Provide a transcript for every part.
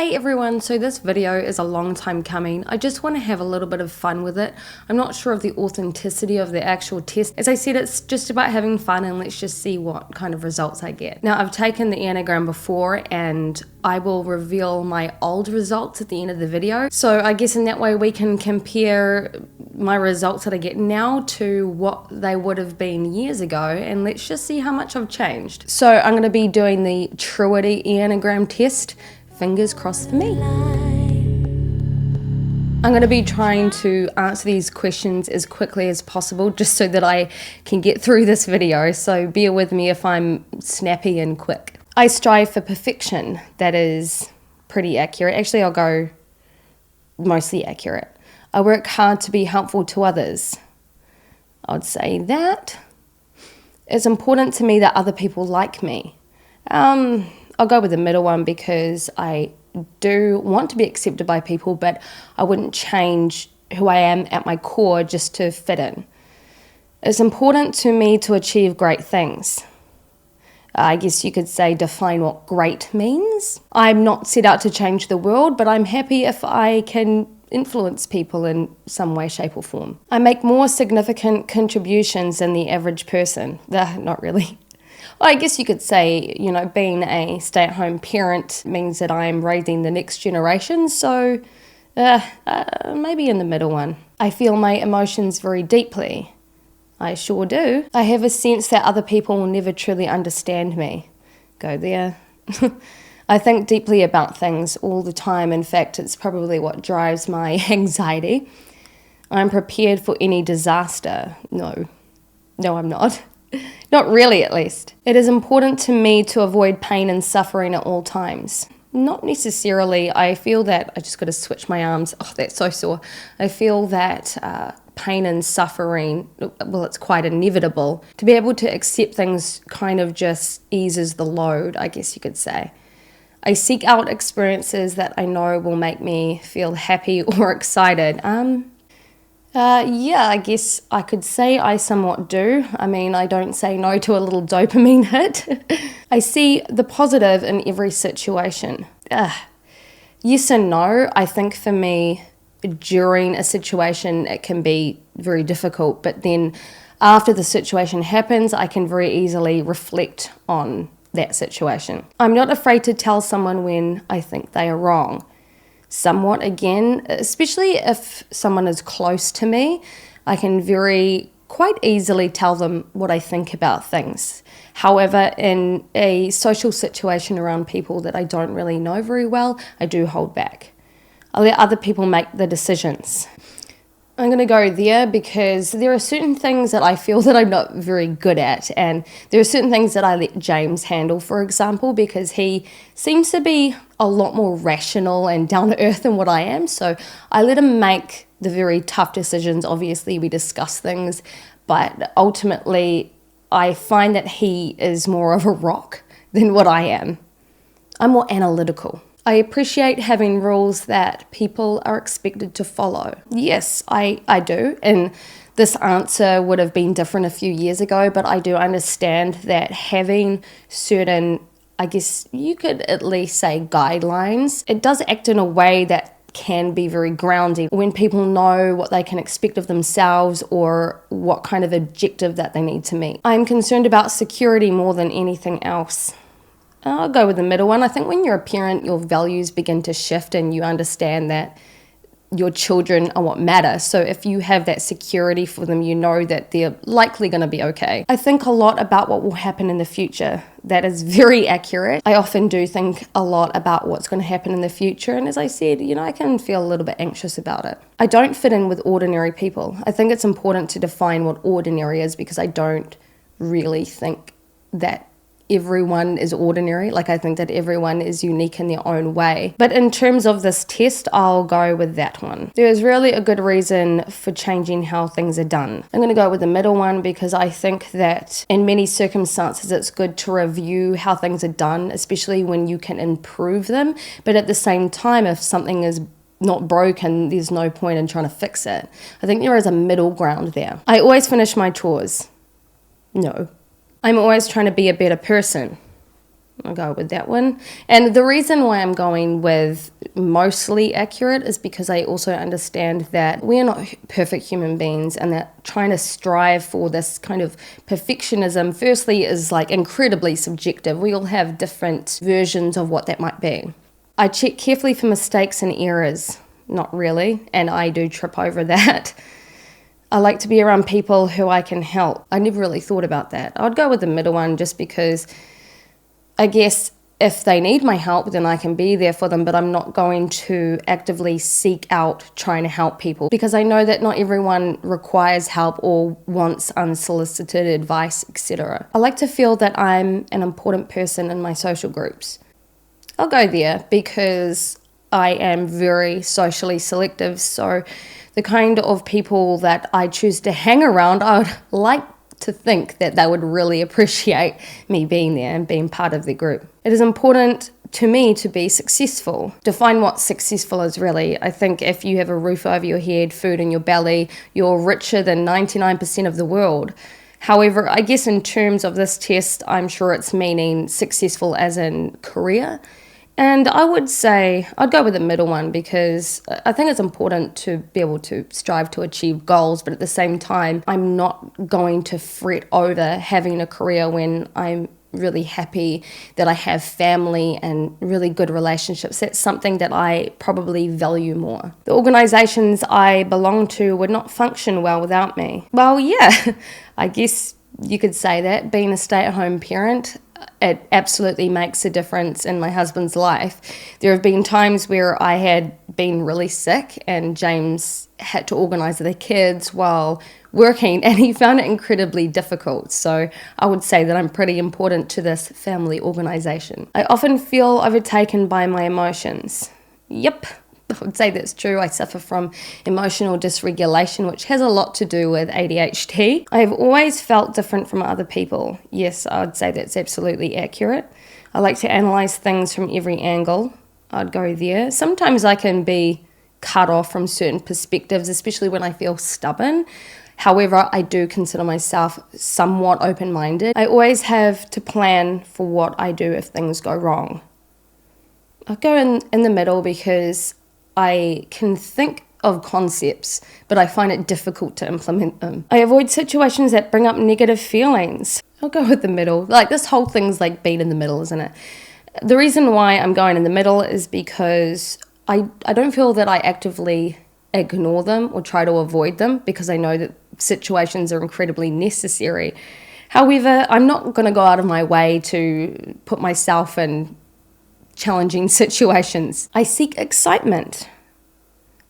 Hey everyone, so this video is a long time coming. I just want to have a little bit of fun with it. I'm not sure of the authenticity of the actual test. As I said, it's just about having fun and let's just see what kind of results I get. Now, I've taken the Enneagram before and I will reveal my old results at the end of the video. So I guess in that way we can compare my results that I get now to what they would have been years ago, and let's just see how much I've changed. So I'm going to be doing the Truity Enneagram test. Fingers crossed for me. I'm going to be trying to answer these questions as quickly as possible just so that I can get through this video, so bear with me if I'm snappy and quick. I strive for perfection. That is pretty accurate. Actually, I'll go mostly accurate. I work hard to be helpful to others. I'd say that. It's important to me that other people like me. I'll go with the middle one because I do want to be accepted by people, but I wouldn't change who I am at my core just to fit in. It's important to me to achieve great things. I guess you could say define what great means. I'm not set out to change the world, but I'm happy if I can influence people in some way, shape or form. I make more significant contributions than the average person. Not really. Well, I guess you could say, being a stay-at-home parent means that I'm raising the next generation, so maybe in the middle one. I feel my emotions very deeply. I sure do. I have a sense that other people will never truly understand me. Go there. I think deeply about things all the time. In fact, it's probably what drives my anxiety. I'm prepared for any disaster. No, I'm not. Not really, at least. It is important to me to avoid pain and suffering at all times. Not necessarily. I feel that, I just got to switch my arms. Oh, that's so sore. I feel that pain and suffering, well, it's quite inevitable. To be able to accept things kind of just eases the load, I guess you could say. I seek out experiences that I know will make me feel happy or excited. Yeah, I guess I could say I somewhat do. I mean, I don't say no to a little dopamine hit. I see the positive in every situation. Yes and no. I think for me, during a situation, it can be very difficult. But then after the situation happens, I can very easily reflect on that situation. I'm not afraid to tell someone when I think they are wrong. Somewhat, again, especially if someone is close to me, I can quite easily tell them what I think about things. However, in a social situation around people that I don't really know very well, I do hold back. I let other people make the decisions. I'm going to go there because there are certain things that I feel that I'm not very good at, and there are certain things that I let James handle, for example, because he seems to be a lot more rational and down to earth than what I am, so I let him make the very tough decisions. Obviously, we discuss things, but ultimately, I find that he is more of a rock than what I am. I'm more analytical. I appreciate having rules that people are expected to follow. Yes, I do. And this answer would have been different a few years ago, but I do understand that having certain, I guess you could at least say guidelines, it does act in a way that can be very grounding when people know what they can expect of themselves or what kind of objective that they need to meet. I'm concerned about security more than anything else. I'll go with the middle one. I think when you're a parent, your values begin to shift and you understand that your children are what matter. So if you have that security for them, you know that they're likely going to be okay. I think a lot about what will happen in the future. That is very accurate. I often do think a lot about what's going to happen in the future. And as I said, I can feel a little bit anxious about it. I don't fit in with ordinary people. I think it's important to define what ordinary is because I don't really think that everyone is ordinary. I think that everyone is unique in their own way. But in terms of this test, I'll go with that one. There is really a good reason for changing how things are done. I'm going to go with the middle one because I think that in many circumstances, it's good to review how things are done, especially when you can improve them. But at the same time, if something is not broken, there's no point in trying to fix it. I think there is a middle ground there. I always finish my chores. No. I'm always trying to be a better person. I'll go with that one. And the reason why I'm going with mostly accurate is because I also understand that we are not perfect human beings, and that trying to strive for this kind of perfectionism, firstly, is like incredibly subjective. We all have different versions of what that might be. I check carefully for mistakes and errors. Not really, and I do trip over that. I like to be around people who I can help. I never really thought about that. I'd go with the middle one just because I guess if they need my help, then I can be there for them, but I'm not going to actively seek out trying to help people because I know that not everyone requires help or wants unsolicited advice, etc. I like to feel that I'm an important person in my social groups. I'll go there because I am very socially selective, so the kind of people that I choose to hang around, I would like to think that they would really appreciate me being there and being part of the group. It is important to me to be successful. Define what successful is really. I think if you have a roof over your head, food in your belly, you're richer than 99% of the world. However, I guess in terms of this test, I'm sure it's meaning successful as in career. And I would say I'd go with the middle one because I think it's important to be able to strive to achieve goals, but at the same time, I'm not going to fret over having a career when I'm really happy that I have family and really good relationships. That's something that I probably value more. The organizations I belong to would not function well without me. Well, yeah, I guess you could say that. Being a stay-at-home parent, it absolutely makes a difference in my husband's life. There have been times where I had been really sick and James had to organise the kids while working, and he found it incredibly difficult. So I would say that I'm pretty important to this family organisation. I often feel overtaken by my emotions. Yep, I would say that's true. I suffer from emotional dysregulation, which has a lot to do with ADHD. I have always felt different from other people. Yes, I would say that's absolutely accurate. I like to analyse things from every angle. I'd go there. Sometimes I can be cut off from certain perspectives, especially when I feel stubborn. However, I do consider myself somewhat open-minded. I always have to plan for what I do if things go wrong. I'll go in the middle because I can think of concepts, but I find it difficult to implement them. I avoid situations that bring up negative feelings. I'll go with the middle. Like, this whole thing's like being in the middle, isn't it? The reason why I'm going in the middle is because I don't feel that I actively ignore them or try to avoid them, because I know that situations are incredibly necessary. However, I'm not going to go out of my way to put myself in challenging situations. I seek excitement.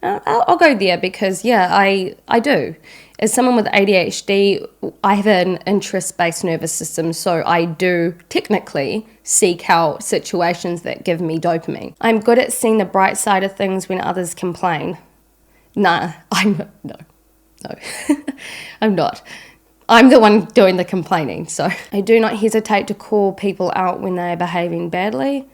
I'll go there because, yeah, I do. As someone with ADHD, I have an interest-based nervous system, so I do technically seek out situations that give me dopamine. I'm good at seeing the bright side of things when others complain. No. I'm not. I'm the one doing the complaining, so I do not hesitate to call people out when they are behaving badly.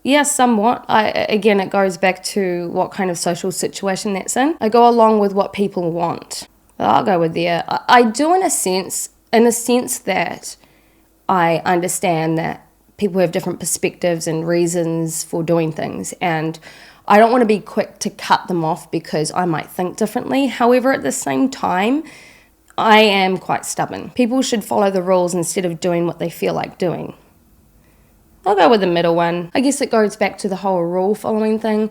Yes, somewhat. Again, it goes back to what kind of social situation that's in. I go along with what people want. I'll go with there. I do in a sense that I understand that people have different perspectives and reasons for doing things, and I don't want to be quick to cut them off because I might think differently. However, at the same time, I am quite stubborn. People should follow the rules instead of doing what they feel like doing. I'll go with the middle one. I guess it goes back to the whole rule following thing.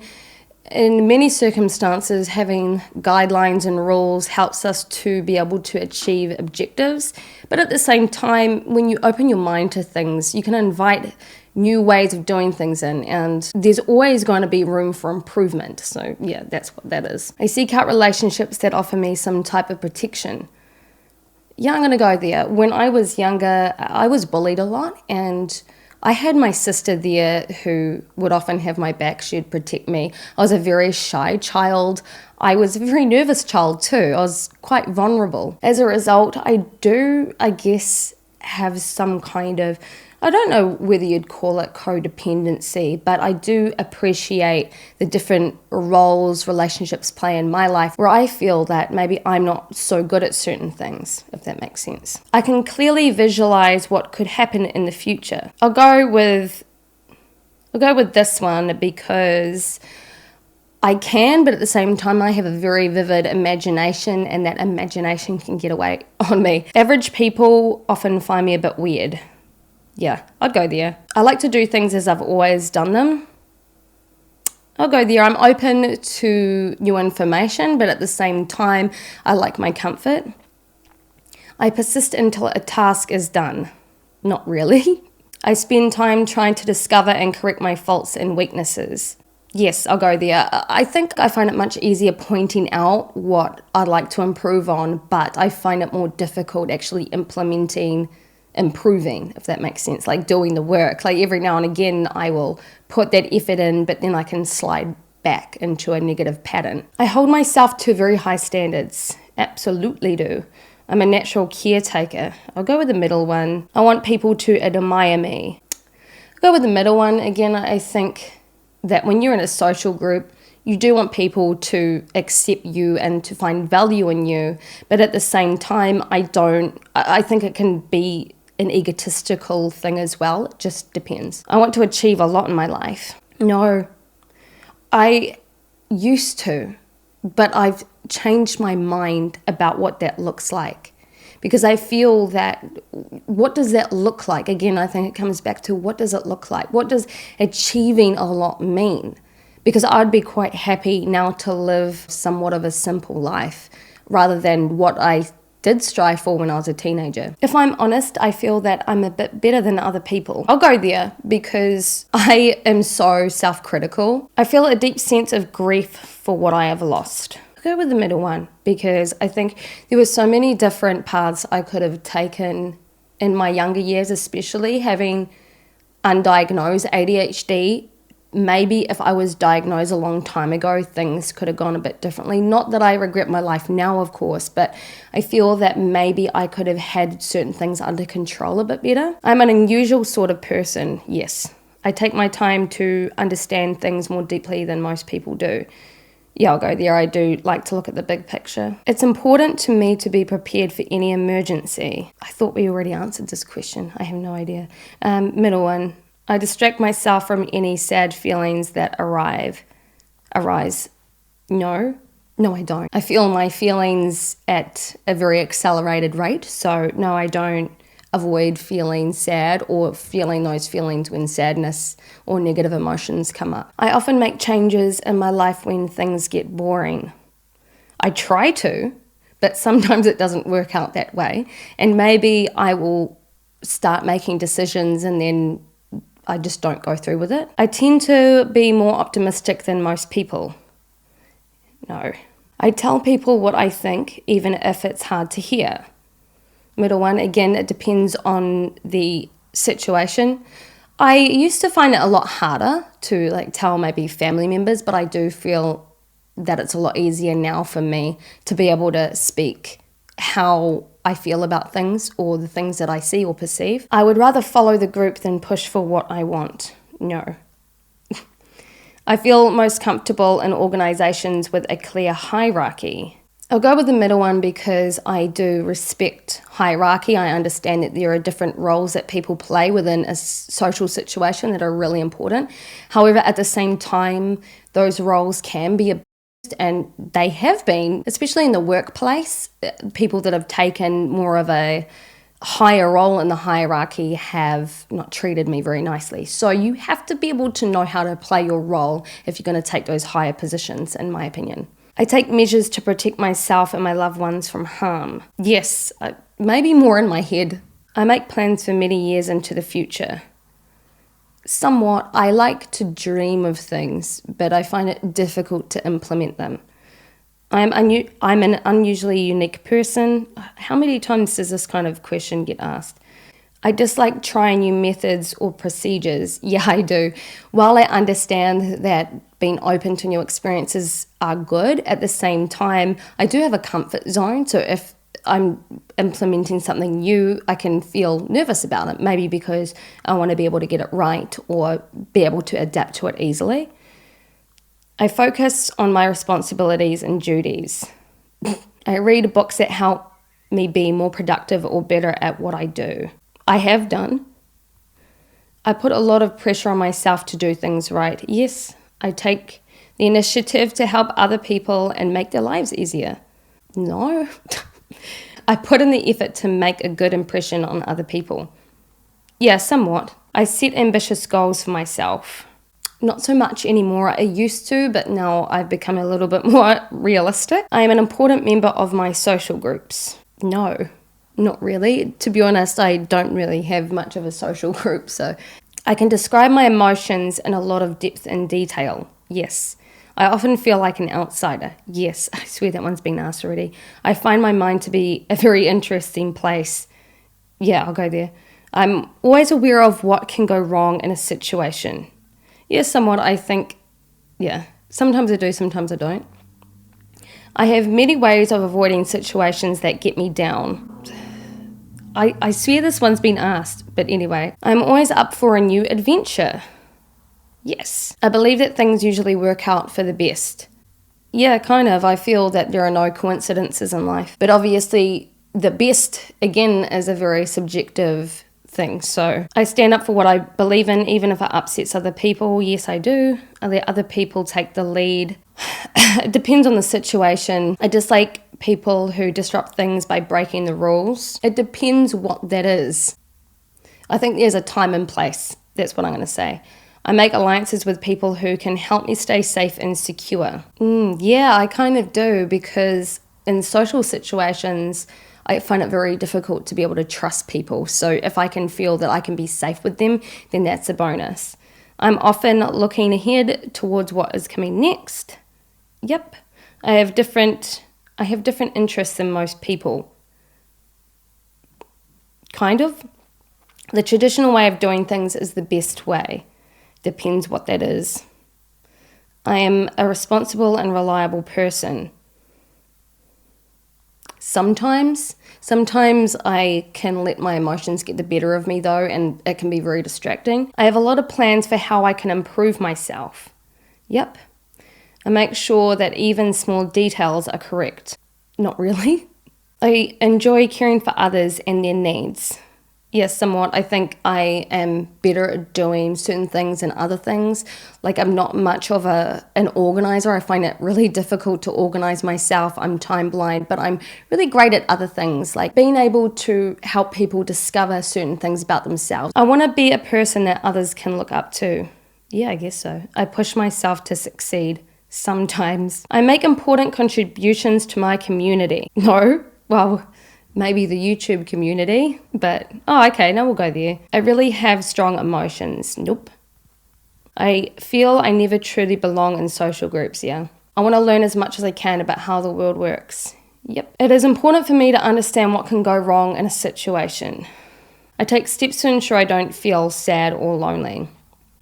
In many circumstances, having guidelines and rules helps us to be able to achieve objectives. But at the same time, when you open your mind to things, you can invite new ways of doing things in, and there's always going to be room for improvement. So yeah, that's what that is. I seek out relationships that offer me some type of protection. Yeah, I'm going to go there. When I was younger, I was bullied a lot, and I had my sister there who would often have my back. She'd protect me. I was a very shy child. I was a very nervous child too. I was quite vulnerable. As a result, I guess, have some kind of, I don't know whether you'd call it codependency, but I do appreciate the different roles relationships play in my life where I feel that maybe I'm not so good at certain things, if that makes sense. I can clearly visualize what could happen in the future. I'll go with this one because I can, but at the same time, I have a very vivid imagination, and that imagination can get away on me. Average people often find me a bit weird. Yeah, I'd go there. I like to do things as I've always done them. I'll go there. I'm open to new information, but at the same time, I like my comfort. I persist until a task is done. Not really. I spend time trying to discover and correct my faults and weaknesses. Yes, I'll go there. I think I find it much easier pointing out what I'd like to improve on, but I find it more difficult actually improving, if that makes sense, like doing the work. Like every now and again, I will put that effort in, but then I can slide back into a negative pattern. I hold myself to very high standards. Absolutely do. I'm a natural caretaker. I'll go with the middle one. I want people to admire me. I'll go with the middle one. Again, I think that when you're in a social group, you do want people to accept you and to find value in you. But at the same time, I think it can be an egotistical thing as well. It just depends. I want to achieve a lot in my life. No, I used to, but I've changed my mind about what that looks like. Because I feel that, what does that look like? Again, I think it comes back to what does it look like? What does achieving a lot mean? Because I'd be quite happy now to live somewhat of a simple life rather than what I did strive for when I was a teenager. If I'm honest, I feel that I'm a bit better than other people. I'll go there because I am so self-critical. I feel a deep sense of grief for what I have lost. Go with the middle one because I think there were so many different paths I could have taken in my younger years, especially having undiagnosed ADHD. Maybe if I was diagnosed a long time ago, things could have gone a bit differently. Not that I regret my life now, of course, but I feel that maybe I could have had certain things under control a bit better. I'm an unusual sort of person, yes. I take my time to understand things more deeply than most people do. Yeah, I'll go there. I do like to look at the big picture. It's important to me to be prepared for any emergency. I thought we already answered this question. I have no idea. Middle one. I distract myself from any sad feelings that arise. No, I don't. I feel my feelings at a very accelerated rate. So no, I don't avoid feeling sad or feeling those feelings when sadness or negative emotions come up. I often make changes in my life when things get boring. I try to, but sometimes it doesn't work out that way. And maybe I will start making decisions and then I just don't go through with it. I tend to be more optimistic than most people. No. I tell people what I think, even if it's hard to hear. Middle one, again, it depends on the situation. I used to find it a lot harder to tell maybe family members, but I do feel that it's a lot easier now for me to be able to speak how I feel about things or the things that I see or perceive. I would rather follow the group than push for what I want. No. I feel most comfortable in organizations with a clear hierarchy. I'll go with the middle one because I do respect hierarchy. I understand that there are different roles that people play within a social situation that are really important. However, at the same time, those roles can be abused, and they have been, especially in the workplace. People that have taken more of a higher role in the hierarchy have not treated me very nicely. So you have to be able to know how to play your role if you're going to take those higher positions, in my opinion. I take measures to protect myself and my loved ones from harm. Yes, maybe more in my head. I make plans for many years into the future. Somewhat, I like to dream of things, but I find it difficult to implement them. I'm an unusually unique person. How many times does this kind of question get asked? I dislike trying new methods or procedures. Yeah, I do. While I understand that being open to new experiences are good, at the same time, I do have a comfort zone. So if I'm implementing something new, I can feel nervous about it, maybe because I want to be able to get it right or be able to adapt to it easily. I focus on my responsibilities and duties. I read books that help me be more productive or better at what I do. I have done. I put a lot of pressure on myself to do things right. Yes, I take the initiative to help other people and make their lives easier. No. I put in the effort to make a good impression on other people. Yeah, somewhat. I set ambitious goals for myself. Not so much anymore. I used to, but now I've become a little bit more realistic. I am an important member of my social groups. No, not really. To be honest, I don't really have much of a social group, so I can describe my emotions in a lot of depth and detail. Yes. I often feel like an outsider. Yes, I swear that one's been asked already. I find my mind to be a very interesting place. Yeah, I'll go there. I'm always aware of what can go wrong in a situation. Yes, somewhat, I think, yeah. Sometimes I do, sometimes I don't. I have many ways of avoiding situations that get me down. I swear this one's been asked, but anyway. I'm always up for a new adventure. Yes. I believe that things usually work out for the best. Yeah, kind of. I feel that there are no coincidences in life. But obviously, the best, again, is a very subjective thing. So I stand up for what I believe in, even if it upsets other people. Yes, I do. I let other people take the lead. It depends on the situation. I dislike people who disrupt things by breaking the rules. It depends what that is. I think there's a time and place. That's what I'm going to say. I make alliances with people who can help me stay safe and secure. Yeah, I kind of do, because in social situations, I find it very difficult to be able to trust people. So if I can feel that I can be safe with them, then that's a bonus. I'm often looking ahead towards what is coming next. Yep. I have different interests than most people. Kind of. The traditional way of doing things is the best way. Depends what that is. I am a responsible and reliable person. Sometimes I can let my emotions get the better of me though, and it can be very distracting. I have a lot of plans for how I can improve myself. Yep. I make sure that even small details are correct. Not really. I enjoy caring for others and their needs. Yes, somewhat. I think I am better at doing certain things than other things. Like, I'm not much of an organizer. I find it really difficult to organize myself. I'm time blind, but I'm really great at other things, like being able to help people discover certain things about themselves. I want to be a person that others can look up to. Yeah, I guess so. I push myself to succeed sometimes. I make important contributions to my community. No, well, maybe the YouTube community, but, okay, now we'll go there. I really have strong emotions. Nope. I feel I never truly belong in social groups, yeah. I want to learn as much as I can about how the world works. Yep. It is important for me to understand what can go wrong in a situation. I take steps to ensure I don't feel sad or lonely.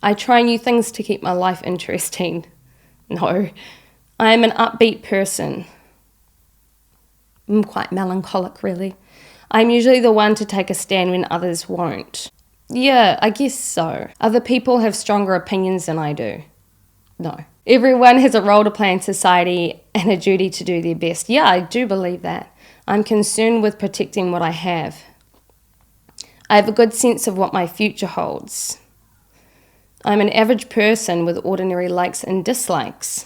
I try new things to keep my life interesting. No. I am an upbeat person. I'm quite melancholic, really. I'm usually the one to take a stand when others won't. Yeah, I guess so. Other people have stronger opinions than I do. No. Everyone has a role to play in society and a duty to do their best. Yeah, I do believe that. I'm concerned with protecting what I have. I have a good sense of what my future holds. I'm an average person with ordinary likes and dislikes.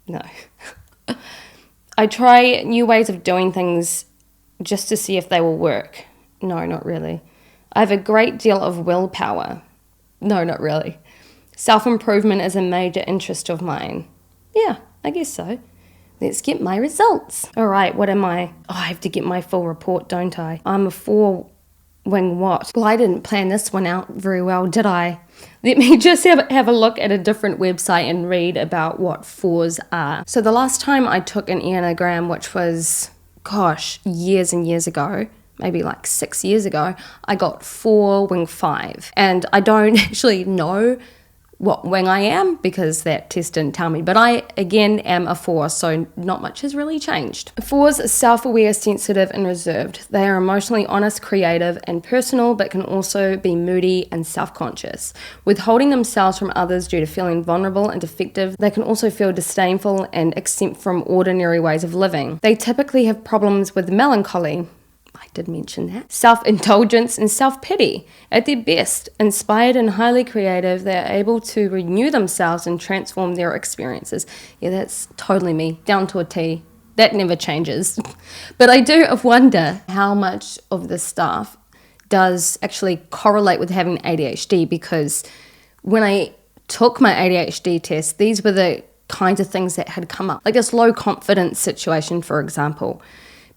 No. I try new ways of doing things just to see if they will work. No, not really. I have a great deal of willpower. No, not really. Self-improvement is a major interest of mine. Yeah, I guess so. Let's get my results. All right, what am I? I have to get my full report, don't I? I'm a 4-wing what? Well, I didn't plan this one out very well, did I? Let me just have a look at a different website and read about what 4s are. So the last time I took an Enneagram, which was, years and years ago, maybe like 6 years ago, I got 4-wing 5. And I don't actually know what wing I am, because that test didn't tell me. But I, again, am a 4, so not much has really changed. 4s are self-aware, sensitive, and reserved. They are emotionally honest, creative, and personal, but can also be moody and self-conscious. Withholding themselves from others due to feeling vulnerable and defective, they can also feel disdainful and exempt from ordinary ways of living. They typically have problems with melancholy. I did mention that. Self-indulgence and self-pity. At their best, inspired and highly creative, they are able to renew themselves and transform their experiences. Yeah, that's totally me, down to a T. That never changes. But I do wonder how much of this stuff does actually correlate with having ADHD, because when I took my ADHD test, these were the kinds of things that had come up. Like this low confidence situation, for example.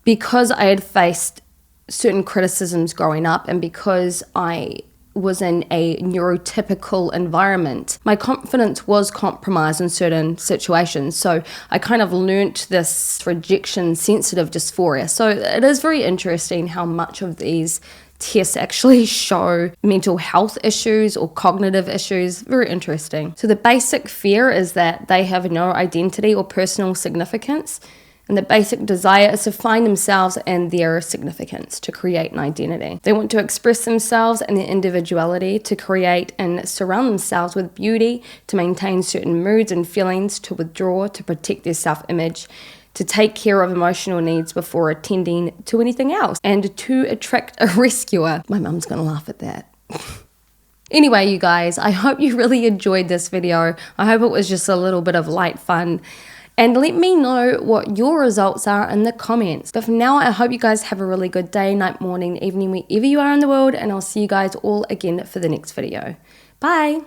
Because I had faced certain criticisms growing up, and because I was in a neurotypical environment, my confidence was compromised in certain situations. So I kind of learnt this rejection sensitive dysphoria. So it is very interesting how much of these tests actually show mental health issues or cognitive issues. Very interesting. So the basic fear is that they have no identity or personal significance. And the basic desire is to find themselves and their significance, to create an identity. They want to express themselves and their individuality, to create and surround themselves with beauty, to maintain certain moods and feelings, to withdraw, to protect their self-image, to take care of emotional needs before attending to anything else, and to attract a rescuer. My mum's gonna laugh at that. Anyway, you guys, I hope you really enjoyed this video. I hope it was just a little bit of light fun. And let me know what your results are in the comments. But for now, I hope you guys have a really good day, night, morning, evening, wherever you are in the world. And I'll see you guys all again for the next video. Bye.